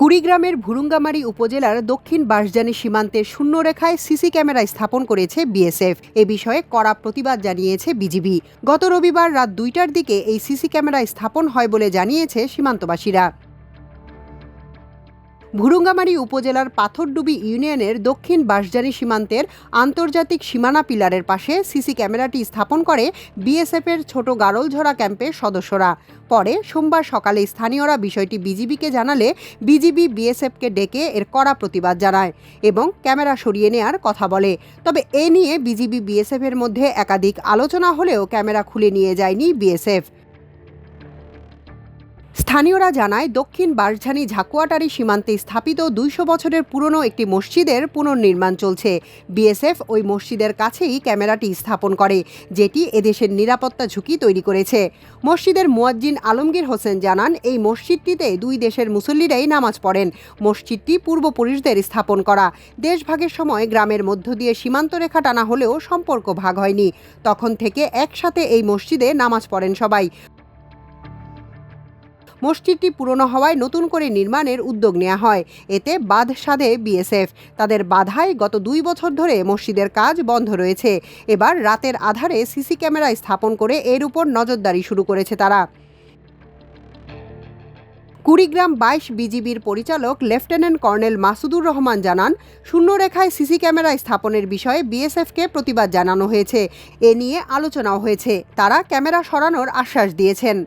কুড়িগ্রামের ভুরুঙ্গামারী উপজেলার দক্ষিণ বাঁশজানি সীমান্তের শূন্যরেখায় সিসি ক্যামেরা স্থাপন করেছে বিএসএফ। এ বিষয়ে কড়া প্রতিবাদ জানিয়েছে বিজিবি। গত রবিবার রাত ২টার দিকে এই সিসি ক্যামেরা স্থাপন হয় বলে জানিয়েছে সীমান্তবাসীরা। ভুরুঙ্গামারী উপজেলার পাথরডুবি ইউনিয়নের দক্ষিণ বাঁশজানি সীমান্তের আন্তর্জাতিক সীমানা পিলারের পাশে সিসি ক্যামেরাটি স্থাপন করে বিএসএফের ছোট গারলঝরা ক্যাম্পের সদস্যরা। পরে সোমবার সকালে স্থানীয়রা বিষয়টি বিজিবিকে জানালে বিজিবি বিএসএফকে ডেকে এর কড়া প্রতিবাদ জানায় এবং ক্যামেরা সরিয়ে নেওয়ার কথা বলে। তবে এ নিয়ে বিজিবি বিএসএফের মধ্যে একাধিক আলোচনা হলেও ক্যামেরা খুলে নিয়ে যায়নি বিএসএফ। স্থানীয়রা জানায়, দক্ষিণ বাঁশঝানি ঝাকুয়াটারি সীমান্তে স্থাপিত ২০০ বছরের পুরনো একটি মসজিদের পুনর্নির্মাণ চলছে। বিএসএফ ওই মসজিদের কাছেই ক্যামেরাটি স্থাপন করে, যেটি এদেশের নিরাপত্তা ঝুঁকি তৈরি করেছে। মসজিদের মুয়াজ্জিন আলমগীর হোসেন জানান, এই মসজিদটিতে দুই দেশের মুসল্লিরাই নামাজ পড়েন। মসজিদটি পূর্বপুরুষদের স্থাপন করা। দেশভাগের সময় গ্রামের মধ্য দিয়ে সীমান্ত রেখা টানা হলেও সম্পর্ক ভাগ হয়নি। তখন থেকে একসাথে এই মসজিদে নামাজ পড়েন সবাই। মসজিদটি পুরনো হওয়ায় নতুন করে নির্মাণের উদ্যোগ নেওয়া হয়। এতে বাধ সাধে বিএসএফ। তাদের বাধায় গত ২ বছর ধরে মসজিদের কাজ বন্ধ রয়েছে। এবার রাতের আধারে সিসি ক্যামেরা স্থাপন করে এর উপর নজরদারি শুরু করেছে তারা। কুড়িগ্রাম ২২ বিজিবির পরিচালক লেফটেন্যান্ট কর্নেল মাসুদুর রহমান জানান, শূন্যরেখায় সিসি ক্যামেরা স্থাপনের বিষয়ে বিএসএফকে প্রতিবাদ জানানো হয়েছে। এ নিয়ে আলোচনাও হয়েছে। তারা ক্যামেরা সরানোর আশ্বাস দিয়েছেন।